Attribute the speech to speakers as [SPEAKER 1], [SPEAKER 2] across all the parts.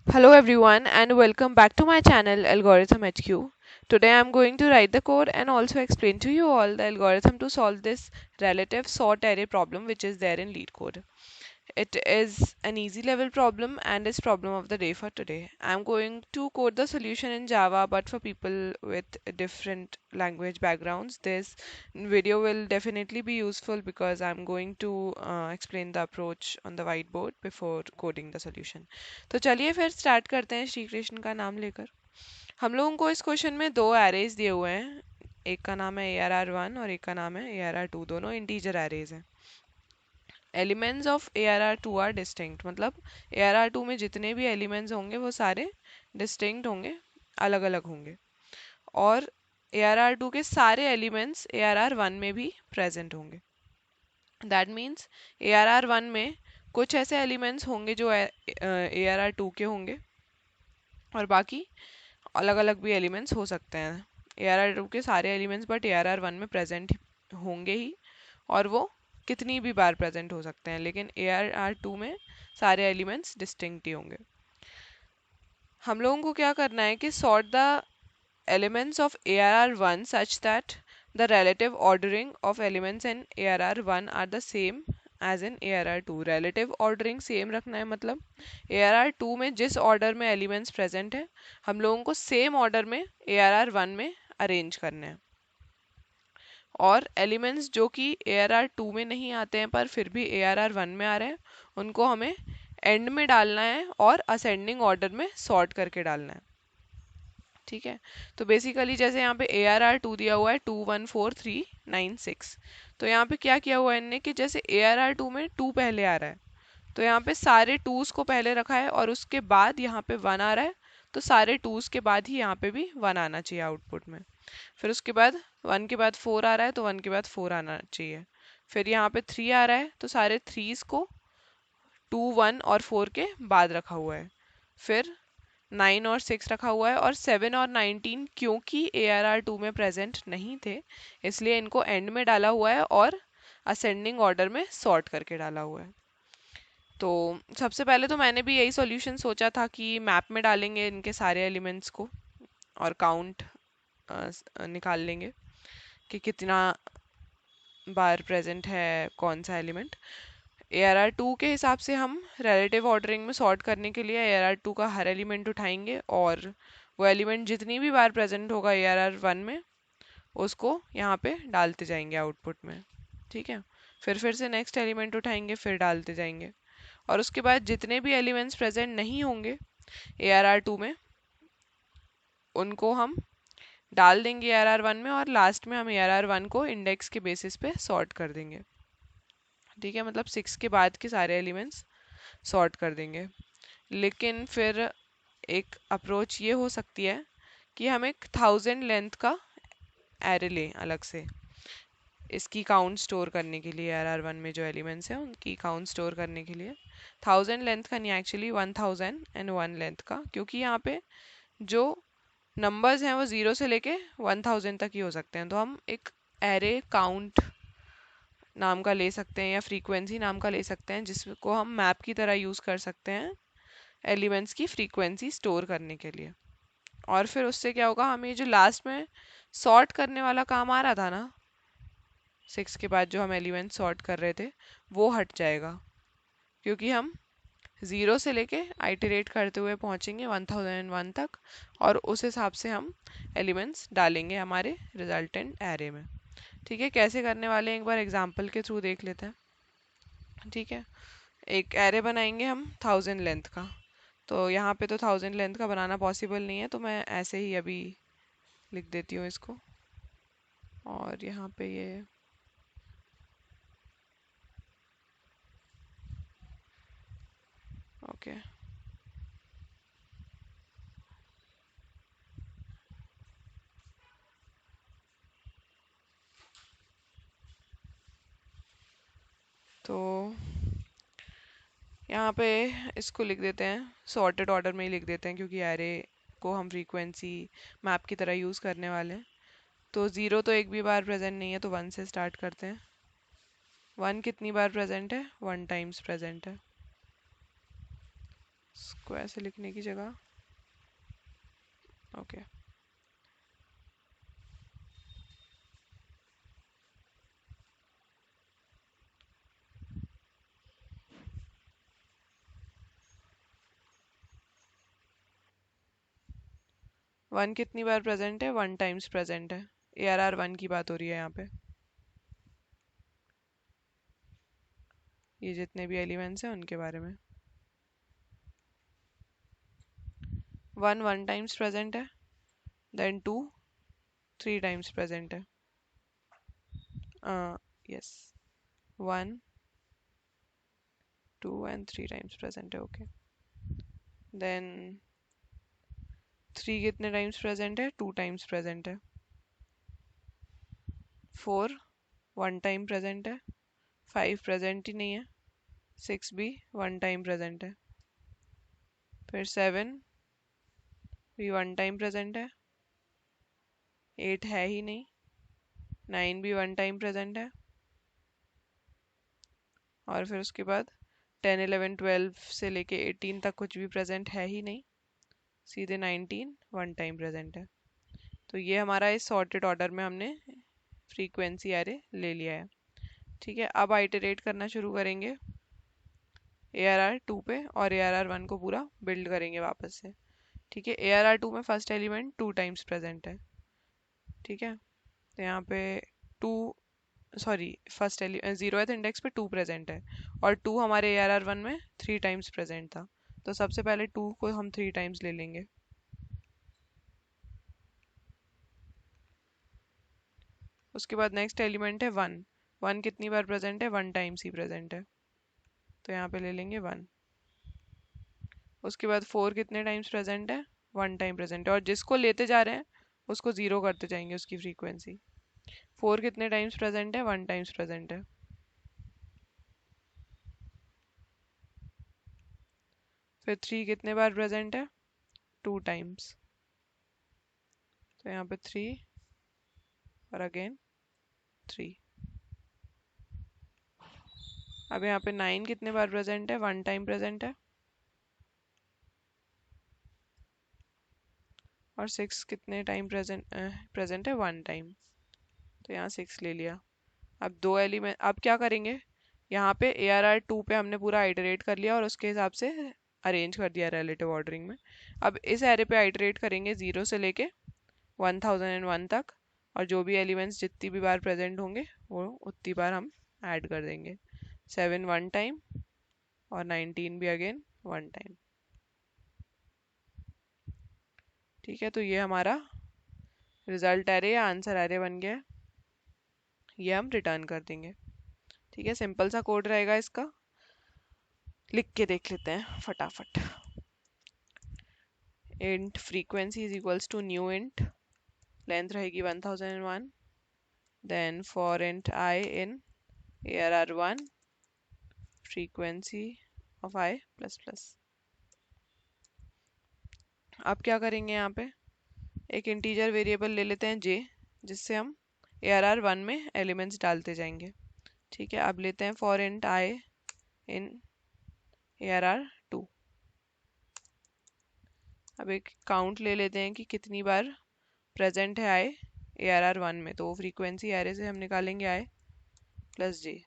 [SPEAKER 1] Hello everyone and welcome back to my channel Algorithm HQ. Today I am going to write the code and also explain to you all the algorithm to solve this relative sort array problem which is there in LeetCode. It is an easy level problem and is problem of the day for today. I'm going to code the solution in Java, but for people with different language backgrounds, this video will definitely be useful because I'm going to explain the approach on the whiteboard before coding the solution. तो चलिए फिर start करते हैं श्री कृष्ण का नाम लेकर। हम लोगों को इस क्वेश्चन में दो एरेज दिए हुए हैं, एक का नाम है ARR1 और एक का नाम है ARR2, दोनों इंटीजर एरेज हैं। Elements of ARR2 are distinct, मतलब ARR2 में जितने भी एलिमेंट्स होंगे वो सारे डिस्टिंक्ट होंगे, अलग अलग होंगे। और ARR2 के सारे एलिमेंट्स ARR1 में भी प्रेजेंट होंगे। दैट मीन्स ARR1 में कुछ ऐसे एलिमेंट्स होंगे जो ARR2 के होंगे और बाकी अलग अलग भी एलिमेंट्स हो सकते हैं। ARR2 के सारे एलिमेंट्स बट ARR1 में प्रेजेंट होंगे ही, और वो कितनी भी बार प्रेजेंट हो सकते हैं, लेकिन ARR2 में सारे एलिमेंट्स डिस्टिंक्ट ही होंगे। हम लोगों को क्या करना है कि sort the elements of ARR1 such that the relative ordering of elements in ARR1 are the same as in ARR2। relative ordering same रखना है, मतलब ARR2 में जिस ऑर्डर में एलिमेंट्स प्रेजेंट है हम लोगों को सेम ऑर्डर में ARR1 में अरेंज करना है। और एलिमेंट्स जो कि ARR2 में नहीं आते हैं पर फिर भी ARR1 में आ रहे हैं, उनको हमें एंड में डालना है और असेंडिंग ऑर्डर में सॉर्ट करके डालना है। ठीक है, तो बेसिकली जैसे यहाँ पे ARR2 दिया हुआ है 214396, तो यहाँ पे क्या किया हुआ है इनने कि जैसे ARR2 में 2 पहले आ रहा है, तो यहाँ पे सारे 2s को पहले रखा है और उसके बाद यहाँ पे 1 आ रहा है, तो सारे 2s के बाद ही यहाँ पे भी 1 आना चाहिए आउटपुट में। फिर उसके बाद 1 के बाद 4 आ रहा है, तो 1 के बाद 4 आना चाहिए। फिर यहाँ पे 3 आ रहा है, तो सारे 3s को 2, 1 और 4 के बाद रखा हुआ है। फिर 9 और 6 रखा हुआ है, और 7 और 19 क्योंकि ARR2 में प्रेजेंट नहीं थे इसलिए इनको एंड में डाला हुआ है और असेंडिंग ऑर्डर में सॉर्ट करके डाला हुआ है। तो सबसे पहले तो मैंने भी यही सॉल्यूशन सोचा था कि मैप में डालेंगे इनके सारे एलिमेंट्स को और काउंट निकाल लेंगे कि कितना बार प्रेजेंट है कौन सा एलिमेंट। ARR2 के हिसाब से हम रिलेटिव ऑर्डरिंग में सॉर्ट करने के लिए ARR2 का हर एलिमेंट उठाएंगे और वो एलिमेंट जितनी भी बार प्रेजेंट होगा ARR1 में उसको यहाँ पे डालते जाएंगे आउटपुट में। ठीक है, फिर से नेक्स्ट एलिमेंट उठाएंगे, फिर डालते जाएंगे, और उसके बाद जितने भी एलिमेंट्स प्रेजेंट नहीं होंगे ARR2 में उनको हम डाल देंगे ARR1 में, और लास्ट में हम ARR1 को इंडेक्स के बेसिस पे सॉर्ट कर देंगे। ठीक है, मतलब 6 के बाद के सारे एलिमेंट्स सॉर्ट कर देंगे। लेकिन फिर एक अप्रोच ये हो सकती है कि हम एक 1000 लेंथ का एरे लें अलग से, इसकी काउंट स्टोर करने के लिए। ARR1 में जो एलिमेंट्स हैं उनकी काउंट स्टोर करने के लिए 1000 लेंथ का नहीं, एक्चुअली 1001 लेंथ का, क्योंकि यहाँ पे जो नंबर्स हैं वो 0 से लेके 1000 तक ही हो सकते हैं। तो हम एक एरे काउंट नाम का ले सकते हैं या फ्रीक्वेंसी नाम का ले सकते हैं, जिसको हम मैप की तरह यूज़ कर सकते हैं एलिमेंट्स की फ्रीक्वेंसी स्टोर करने के लिए। और फिर उससे क्या होगा, हमें जो लास्ट में सॉर्ट करने वाला काम आ रहा था ना 6 के बाद जो हम एलिमेंट सॉर्ट कर रहे थे वो हट जाएगा, क्योंकि हम 0 से लेके आइटरेट करते हुए पहुंचेंगे 1001 तक, और उस हिसाब से हम एलिमेंट्स डालेंगे हमारे रिजल्टेंट एरे में। ठीक है, कैसे करने वाले हैं एक बार एग्जांपल के थ्रू देख लेते हैं। ठीक है, एक एरे बनाएंगे हम 1000 लेंथ का। तो यहाँ पे तो 1000 लेंथ का बनाना पॉसिबल नहीं है, तो मैं ऐसे ही अभी लिख देती हूँ इसको, और यहाँ पे ये ओके। तो यहाँ पे इसको लिख देते हैं सॉर्टेड ऑर्डर में ही लिख देते हैं, क्योंकि एरे को हम फ्रीक्वेंसी मैप की तरह यूज़ करने वाले हैं। तो 0 तो एक भी बार प्रेजेंट नहीं है, तो 1 से स्टार्ट करते हैं। 1 कितनी बार प्रेजेंट है, 1 टाइम्स प्रेजेंट है। स्क्वायर से लिखने की जगह ओके। वन कितनी बार प्रेजेंट है? वन टाइम्स प्रेजेंट है। ARR 1 की बात हो रही है यहाँ पे। ये जितने भी एलिमेंट्स हैं उनके बारे में। वन टाइम्स प्रेजेंट है, देन टू 3 टाइम्स प्रेजेंट है। यस, 1 2 एंड 3 टाइम्स प्रेजेंट है। ओके, देन 3 कितने टाइम्स प्रेजेंट है? 2 टाइम्स प्रेजेंट है। 4 1 टाइम प्रेजेंट है। 5 प्रेजेंट ही नहीं है। 6 भी 1 टाइम प्रेजेंट है। फिर 7 भी 1 टाइम प्रेजेंट है। 8 है ही नहीं। 9 भी 1 टाइम प्रेजेंट है। और फिर उसके बाद 10 11 12 से लेके 18 तक कुछ भी प्रेजेंट है ही नहीं। सीधे 19 1 टाइम प्रेजेंट है। तो ये हमारा इस सॉर्टेड ऑर्डर में हमने फ्रीक्वेंसी एरे ले लिया है। ठीक है, अब आइटरेट करना शुरू करेंगे ARR 2 पे और ARR 1 को पूरा बिल्ड करेंगे वापस से। ठीक है, ARR 2 में फर्स्ट एलिमेंट 2 टाइम्स प्रेजेंट है। ठीक है, तो यहाँ पे 2 सॉरी फर्स्ट जीरोथ इंडेक्स पे 2 प्रेजेंट है और 2 हमारे ARR 1 में 3 टाइम्स प्रेजेंट था। तो सबसे पहले 2 को हम 3 टाइम्स ले लेंगे। उसके बाद नेक्स्ट एलिमेंट है 1। 1 कितनी बार प्रेजेंट है? 1 टाइम्स ही प्रेजेंट है, तो यहाँ पे ले लेंगे 1। उसके बाद 4 कितने टाइम्स प्रेजेंट है? 1 टाइम प्रेजेंट है, और जिसको लेते जा रहे हैं उसको 0 करते जाएंगे उसकी फ्रीक्वेंसी। 4 कितने टाइम्स प्रेजेंट है? 1 टाइम्स प्रेजेंट है। फिर 3 कितने बार प्रेजेंट है? 2 टाइम्स, तो यहाँ पे 3 और अगेन 3। अब यहाँ पे 9 कितने बार प्रेजेंट है? 1 टाइम प्रेजेंट है। और 6 कितने टाइम प्रेजेंट है? 1 टाइम, तो यहाँ 6 ले लिया। अब दो एलिमेंट, अब क्या करेंगे? यहाँ पे ARR 2 पे हमने पूरा आइटरेट कर लिया और उसके हिसाब से अरेंज कर दिया रिलेटिव ऑर्डरिंग में। अब इस एरे पे आइटरेट करेंगे 0 से लेके 1001 तक, और जो भी एलिमेंट्स जितनी भी बार प्रेजेंट होंगे वो उतनी बार हम ऐड कर देंगे। 7 1 टाइम और 19 भी अगेन 1 टाइम। ठीक है, तो ये हमारा रिजल्ट एरे या आंसर एरे बन गया। ये हम रिटर्न कर देंगे। ठीक है, सिंपल सा कोड रहेगा इसका, लिख के देख लेते हैं फटाफट। Int frequency is equals to new int, length रहेगी 1001, then for int i in ARR 1 frequency of I plus plus. अब क्या करेंगे? यहाँ पे एक इंटीजर वेरिएबल ले लेते हैं j, जिससे हम ARR 1 में एलिमेंट्स डालते जाएंगे। ठीक है, अब लेते हैं for int i in ARR 2। अब एक काउंट ले लेते हैं कि कितनी बार प्रेजेंट है आई ARR 1 में, तो फ्रीक्वेंसी एरे से हम निकालेंगे आई प्लस जे।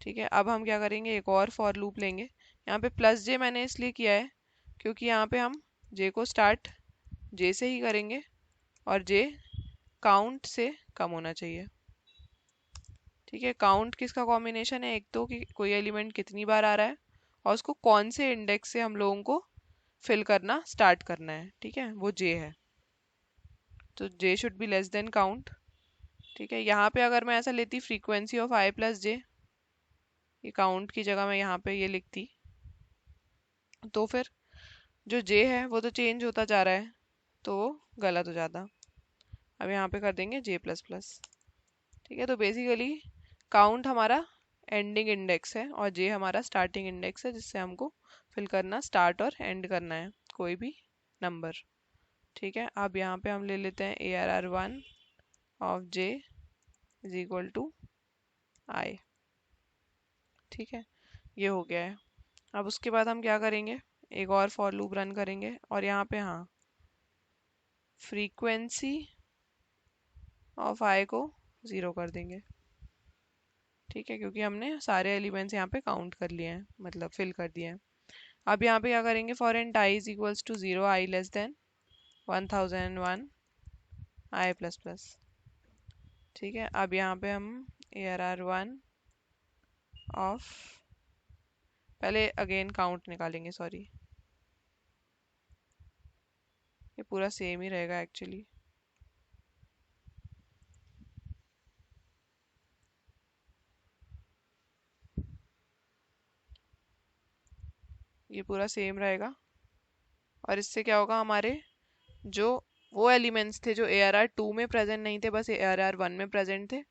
[SPEAKER 1] ठीक है, अब हम क्या करेंगे? एक और फॉर लूप लेंगे। यहाँ पे प्लस जे मैंने इसलिए किया है क्योंकि यहाँ पे हम जे को स्टार्ट जे से ही करेंगे और जे काउंट से कम होना चाहिए। ठीक है, काउंट किसका कॉम्बिनेशन है? एक तो कि कोई एलिमेंट कितनी बार आ रहा है और उसको कौन से इंडेक्स से हम लोगों को फिल करना स्टार्ट करना है। ठीक है, वो जे है, तो J should be less than count. ठीक है, यहाँ पे अगर मैं ऐसा लेती frequency of I plus J, ये काउंट की जगह मैं यहाँ पे ये लिखती, तो फिर जो जे है वो तो चेंज होता जा रहा है, तो वो गलत हो जाता। अब यहाँ पे कर देंगे जे प्लस प्लस। ठीक है, तो बेसिकली काउंट हमारा एंडिंग इंडेक्स है और जे हमारा स्टार्टिंग इंडेक्स है, जिससे हमको फिल करना स्टार्ट और एंड करना है कोई भी नंबर। ठीक है, अब यहाँ पे हम ले लेते हैं ARR 1 of J is equal to I. ठीक है, ये हो गया है। अब उसके बाद हम क्या करेंगे? एक और फॉर लूप रन करेंगे और यहाँ पे हाँ फ्रीक्वेंसी ऑफ आई को 0 कर देंगे। ठीक है, क्योंकि हमने सारे एलिमेंट्स यहाँ पे काउंट कर लिए हैं, मतलब फिल कर दिए हैं। अब यहाँ पे क्या करेंगे, for and I is equals to 0, I less than 1001 I plus plus. ठीक है, अब यहाँ पे हम ARR1 ऑफ, पहले अगेन काउंट निकालेंगे, सॉरी ये पूरा सेम ही रहेगा एक्चुअली। ये पूरा सेम रहेगा और इससे क्या होगा, हमारे जो वो एलिमेंट्स थे जो ARR2 में प्रेजेंट नहीं थे, बस ARR1 में प्रेजेंट थे,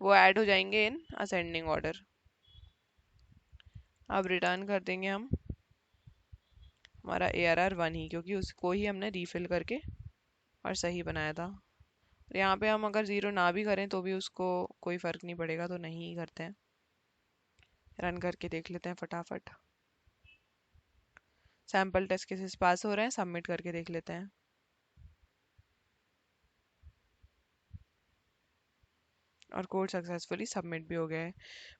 [SPEAKER 1] वो ऐड हो जाएंगे इन असेंडिंग ऑर्डर। अब रिटर्न कर देंगे हम हमारा ARR1 ही, क्योंकि उसको ही हमने रीफिल करके और सही बनाया था। यहाँ पे हम अगर 0 ना भी करें तो भी उसको कोई फ़र्क नहीं पड़ेगा, तो नहीं ही करते हैं। रन करके देख लेते हैं फटाफट। सैम्पल टेस्ट केसेस पास हो रहे हैं, सबमिट करके देख लेते हैं। और कोड सक्सेसफुली सबमिट भी हो गया है।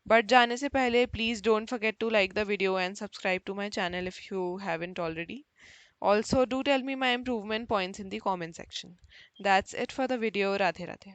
[SPEAKER 1] बट जाने से पहले please don't forget to like the video and subscribe to my channel if you haven't already. Also do tell me my improvement points in the comment section. That's it for the video. Radhe Radhe.